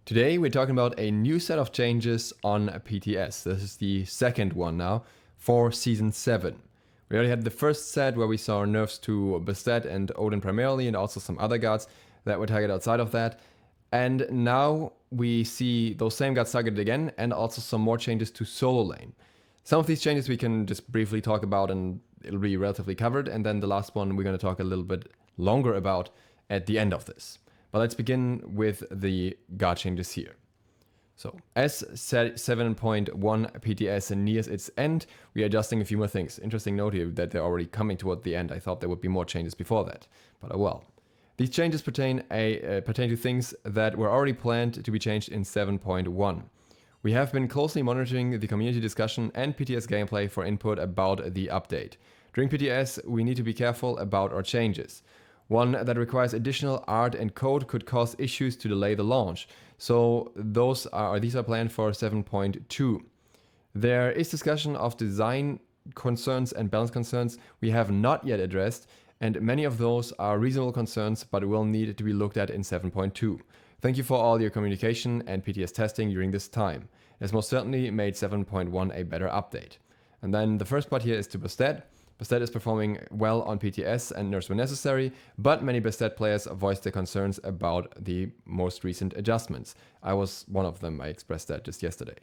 Today we're talking about a new set of changes on PTS. This is the second one now for Season 7. We already had the first set where we saw nerfs to Bastet and Odin primarily, and also some other gods that were targeted outside of that. And now we see those same gods targeted again, and also some more changes to solo lane. Some of these changes we can just briefly talk about and it'll be relatively covered, and then the last one we're going to talk a little bit longer about at the end of this. But let's begin with the god changes here. So as 7.1 PTS nears its end, we are adjusting a few more things. Interesting note here that they're already coming toward the end. I thought there would be more changes before that, but oh well. These changes pertain to things that were already planned to be changed in 7.1. We have been closely monitoring the community discussion and PTS gameplay for input about the update. During PTS, we need to be careful about our changes. One that requires additional art and code could cause issues to delay the launch. So these are planned for 7.2. There is discussion of design concerns and balance concerns we have not yet addressed, and many of those are reasonable concerns but will need to be looked at in 7.2. Thank you for all your communication and PTS testing during this time. It has most certainly made 7.1 a better update. And then the first part here is to Bastet. Bastet is performing well on PTS and nerfs were necessary, but many Bastet players voiced their concerns about the most recent adjustments. I was one of them, I expressed that just yesterday.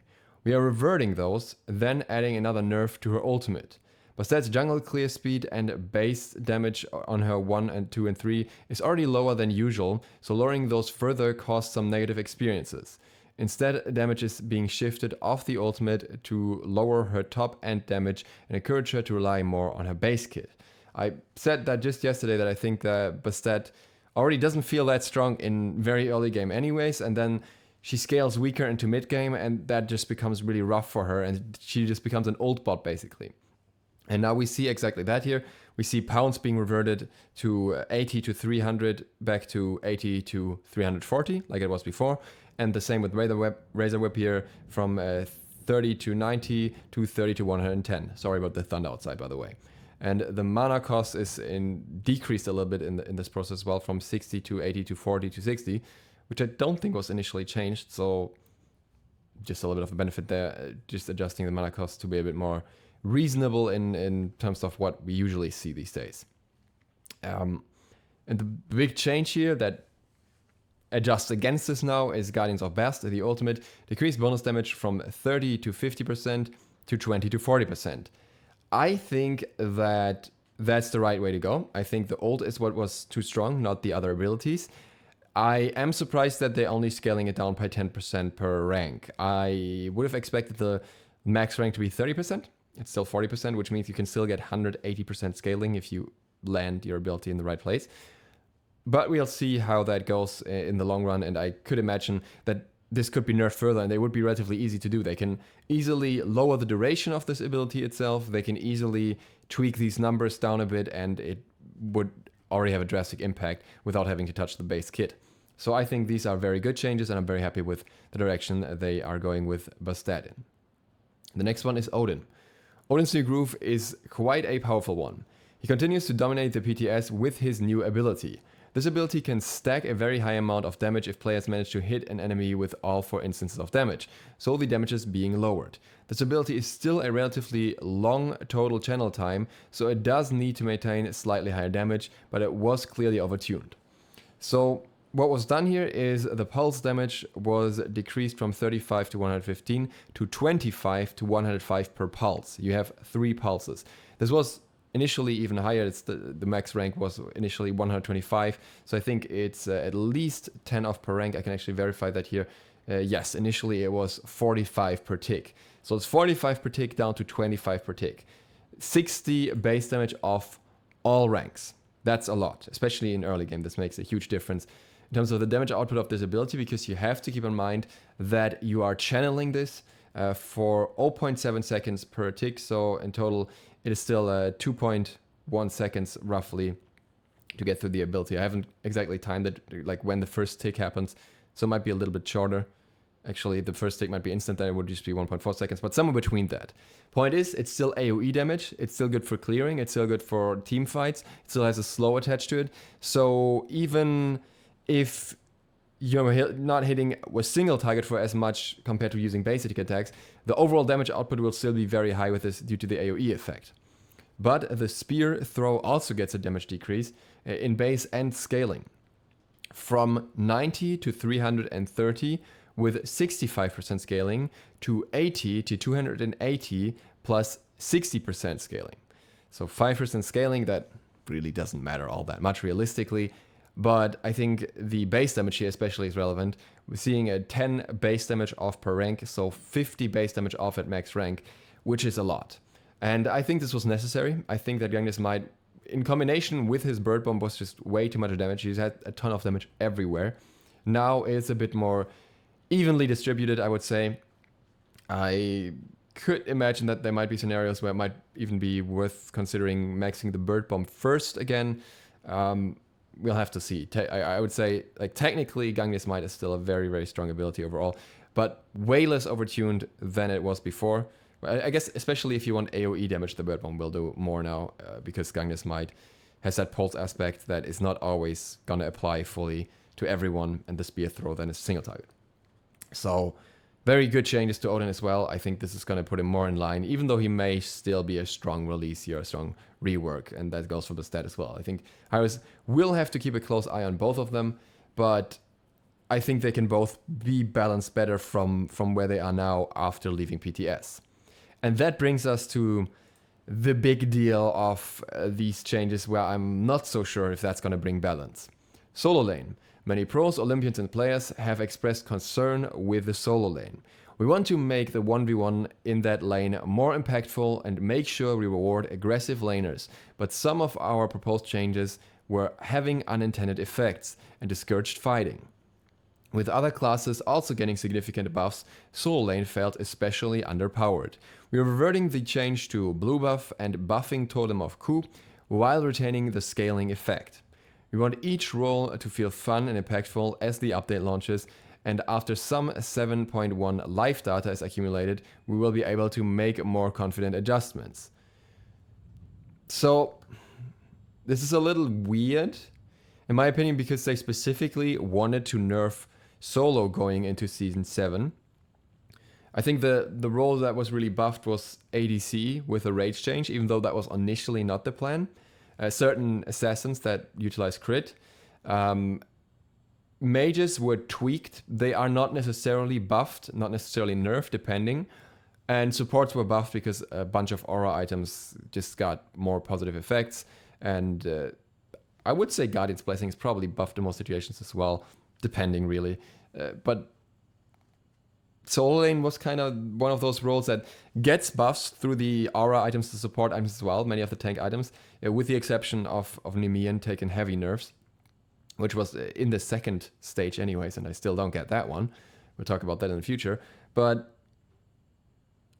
We are reverting those, then adding another nerf to her ultimate. Bastet's jungle clear speed and base damage on her 1 and 2 and 3 is already lower than usual, so lowering those further caused some negative experiences. Instead, damage is being shifted off the ultimate to lower her top end damage and encourage her to rely more on her base kit. I said that just yesterday that I think that Bastet already doesn't feel that strong in very early game anyways, and then she scales weaker into mid game and that just becomes really rough for her and she just becomes an old bot basically. And now we see exactly that here. We see pounds being reverted to 80 to 300 back to 80 to 340 like it was before. And the same with Razor Whip here from 30 to 90 to 30 to 110. Sorry about the thunder outside, by the way. And the mana cost is decreased a little bit in this process as well, from 60 to 80 to 40 to 60, which I don't think was initially changed. So just a little bit of a benefit there, just adjusting the mana cost to be a bit more reasonable in terms of what we usually see these days. And the big change here that adjusts against this now is Guardians of Bast, the ultimate, decreased bonus damage from 30 to 50% to 20 to 40%. I think that that's the right way to go. I think the ult is what was too strong, not the other abilities. I am surprised that they're only scaling it down by 10% per rank. I would have expected the max rank to be 30%. It's still 40%, which means you can still get 180% scaling if you land your ability in the right place. But we'll see how that goes in the long run, and I could imagine that this could be nerfed further, and they would be relatively easy to do. They can easily lower the duration of this ability itself, they can easily tweak these numbers down a bit, and it would already have a drastic impact without having to touch the base kit. So I think these are very good changes, and I'm very happy with the direction they are going with Bastet in. The next one is Odin. Odin's new groove is quite a powerful one. He continues to dominate the PTS with his new ability. This ability can stack a very high amount of damage if players manage to hit an enemy with all 4 instances of damage, so the damage is being lowered. This ability is still a relatively long total channel time, so it does need to maintain slightly higher damage, but it was clearly overtuned. So what was done here is the pulse damage was decreased from 35 to 115 to 25 to 105 per pulse. You have 3 pulses. This was initially even higher. It's the max rank was initially 125, so I think it's at least 10 off per rank. I can actually verify that here. Yes, initially it was 45 per tick. So it's 45 per tick down to 25 per tick. 60 base damage off all ranks. That's a lot, especially in early game. This makes a huge difference in terms of the damage output of this ability, because you have to keep in mind that you are channeling this for 0.7 seconds per tick. So in total, it is still 2.1 seconds roughly to get through the ability. I haven't exactly timed it, like when the first tick happens, so it might be a little bit shorter. Actually, the first tick might be instant, then it would just be 1.4 seconds, but somewhere between that. Point is, it's still AoE damage, it's still good for clearing, it's still good for team fights, it still has a slow attached to it. So even if you're not hitting a single target for as much compared to using basic attacks, the overall damage output will still be very high with this due to the AoE effect. But the spear throw also gets a damage decrease in base and scaling. From 90 to 330 with 65% scaling to 80 to 280 plus 60% scaling. So 5% scaling, that really doesn't matter all that much realistically. But I think the base damage here especially is relevant. We're seeing a 10 base damage off per rank, so 50 base damage off at max rank, which is a lot. And I think this was necessary. I think that Young Smite, in combination with his Bird Bomb, was just way too much damage. He's had a ton of damage everywhere. Now it's a bit more evenly distributed, I would say. I could imagine that there might be scenarios where it might even be worth considering maxing the Bird Bomb first again. We'll have to see. I would say, like, technically, Gangne Smite is still a very, very strong ability overall, but way less overtuned than it was before. I guess, especially if you want AoE damage, the Bird Bomb will do more now, because Gangne Smite has that pulse aspect that is not always gonna apply fully to everyone, and the spear throw then is a single target. So, very good changes to Odin as well. I think this is gonna put him more in line, even though he may still be a strong release here, a strong rework, and that goes for the stat as well. I think Hyros will have to keep a close eye on both of them, but I think they can both be balanced better from where they are now after leaving PTS. And that brings us to the big deal of these changes, where I'm not so sure if that's going to bring balance. Solo lane. Many pros, Olympians and players have expressed concern with the solo lane. We want to make the 1v1 in that lane more impactful and make sure we reward aggressive laners, but some of our proposed changes were having unintended effects and discouraged fighting. With other classes also getting significant buffs, solo lane felt especially underpowered. We are reverting the change to blue buff and buffing Totem of Ku while retaining the scaling effect. We want each role to feel fun and impactful as the update launches, and after some 7.1 life data is accumulated, we will be able to make more confident adjustments. So, this is a little weird, in my opinion, because they specifically wanted to nerf solo going into Season 7. I think the role that was really buffed was ADC with a rage change, even though that was initially not the plan. Certain assassins that utilize crit. Mages were tweaked. They are not necessarily buffed, not necessarily nerfed, depending. And supports were buffed because a bunch of aura items just got more positive effects. And I would say Guardian's Blessing is probably buffed in most situations as well, depending really. But solo lane was kind of one of those roles that gets buffs through the aura items, the support items as well, many of the tank items, with the exception of Nemean taking heavy nerfs, which was in the second stage anyways, and I still don't get that one. We'll talk about that in the future. But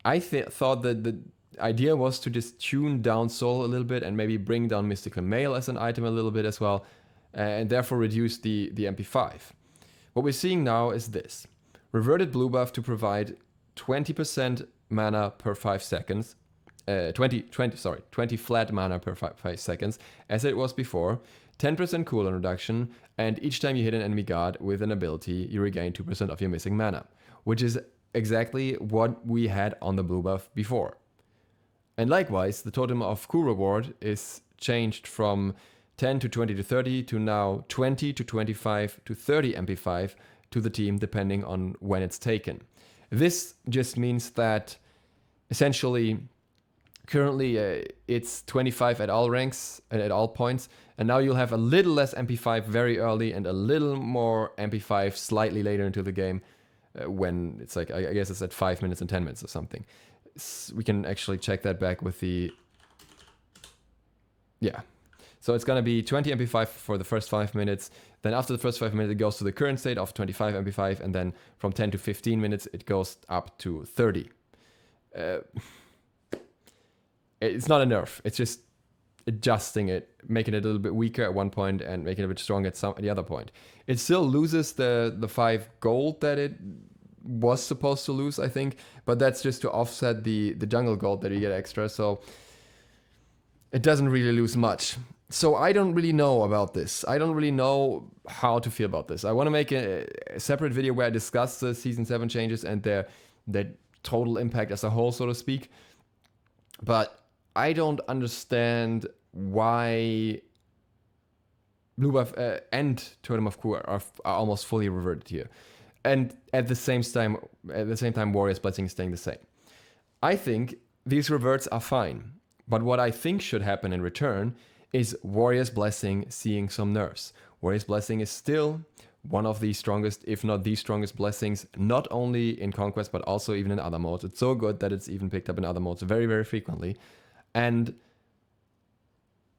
I thought that the idea was to just tune down Soul a little bit and maybe bring down Mystical Mail as an item a little bit as well, and therefore reduce the MP5. What we're seeing now is this. Reverted blue buff to provide 20% mana per 5 seconds. 20 flat mana per 5 seconds, as it was before. 10% cooldown reduction, and each time you hit an enemy guard with an ability, you regain 2% of your missing mana, which is exactly what we had on the blue buff before. And likewise, the Totem of Ku reward is changed from 10 to 20 to 30 to now 20 to 25 to 30 MP5 to the team, depending on when it's taken. This just means that essentially currently it's 25 at all ranks and at all points, and now you'll have a little less MP5 very early and a little more MP5 slightly later into the game, when it's like, I guess it's at 5 minutes and 10 minutes or something. We can actually check that back with the... Yeah. So it's going to be 20 MP5 for the first 5 minutes. Then after the first 5 minutes, it goes to the current state of 25 MP5. And then from 10 to 15 minutes, it goes up to 30. It's not a nerf. It's just adjusting it, making it a little bit weaker at one point and making it a bit stronger at the other point. It still loses the 5 gold that it was supposed to lose, I think. But that's just to offset the jungle gold that you get extra. So it doesn't really lose much. So I don't really know about this. I don't really know how to feel about this. I want to make a separate video where I discuss the Season 7 changes and their total impact as a whole, so to speak. But I don't understand why Blue Buff and Totem of Ku are almost fully reverted here. And at the same time, Warrior's Blessing is staying the same. I think these reverts are fine. But what I think should happen in return is Warrior's Blessing seeing some nerfs. Warrior's Blessing is still one of the strongest, if not the strongest blessings, not only in Conquest, but also even in other modes. It's so good that it's even picked up in other modes very, very frequently. And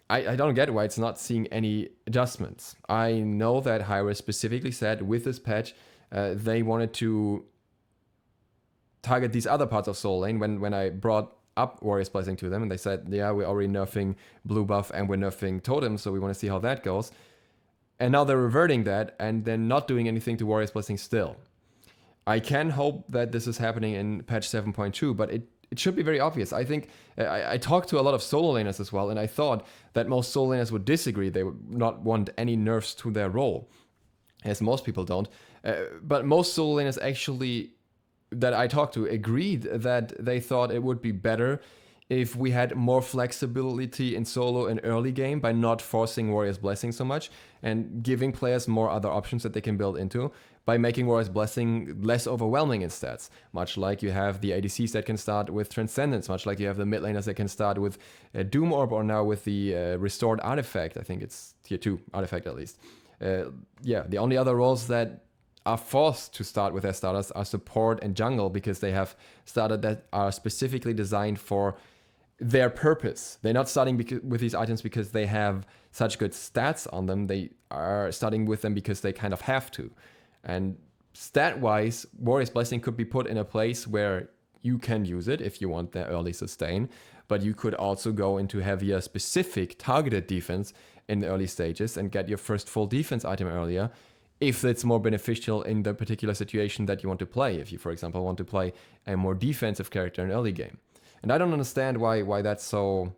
I don't get why it's not seeing any adjustments. I know that Hi-Rez specifically said with this patch, they wanted to target these other parts of Soul Lane when I brought up Warrior's Blessing to them, and they said, yeah, we're already nerfing Blue Buff and we're nerfing Totem, so we want to see how that goes. And now they're reverting that, and they're not doing anything to Warrior's Blessing still. I can hope that this is happening in patch 7.2, but it should be very obvious. I think I talked to a lot of solo laners as well, and I thought that most solo laners would disagree. They would not want any nerfs to their role, as most people don't. But most solo laners actually that I talked to agreed that they thought it would be better if we had more flexibility in solo and early game by not forcing Warrior's Blessing so much and giving players more other options that they can build into by making Warrior's Blessing less overwhelming in stats. Much like you have the ADCs that can start with Transcendence, much like you have the mid laners that can start with Doom Orb, or now with the Restored Artifact. I think it's tier 2 artifact at least. Yeah, the only other roles that are forced to start with their starters are support and jungle, because they have starters that are specifically designed for their purpose. They're not starting with these items because they have such good stats on them. They are starting with them because they kind of have to. And stat-wise, Warrior's Blessing could be put in a place where you can use it if you want the early sustain, but you could also go into heavier specific targeted defense in the early stages and get your first full defense item earlier, if it's more beneficial in the particular situation that you want to play. If you, for example, want to play a more defensive character in early game. And I don't understand why that's so,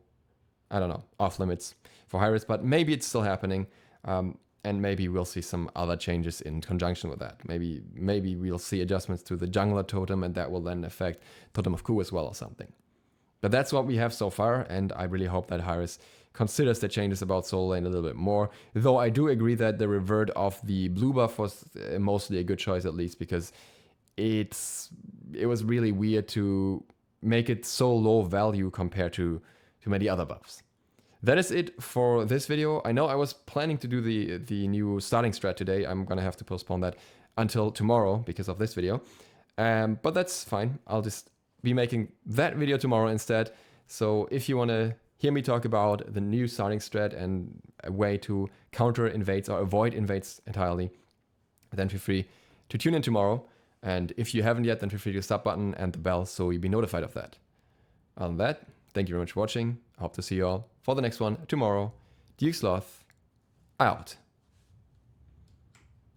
I don't know, off limits for Hi-Rez, but maybe it's still happening. And maybe we'll see some other changes in conjunction with that. Maybe we'll see adjustments to the jungler totem, and that will then affect Totem of Ku as well or something. But that's what we have so far, and I really hope that Hi-Rez considers the changes about Soul Lane a little bit more. Though I do agree that the revert of the blue buff was mostly a good choice, at least, because it was really weird to make it so low value compared to many other buffs. That is it for this video. I know I was planning to do the new starting strat today. I'm gonna have to postpone that until tomorrow because of this video. But that's fine. I'll just be making that video tomorrow instead. So if you want to hear me talk about the new starting strat and a way to counter invades or avoid invades entirely, then feel free to tune in tomorrow. And if you haven't yet, then feel free to sub button and the bell so you'll be notified of that. Other than that, thank you very much for watching. I hope to see you all for the next one tomorrow. DukeSloth out.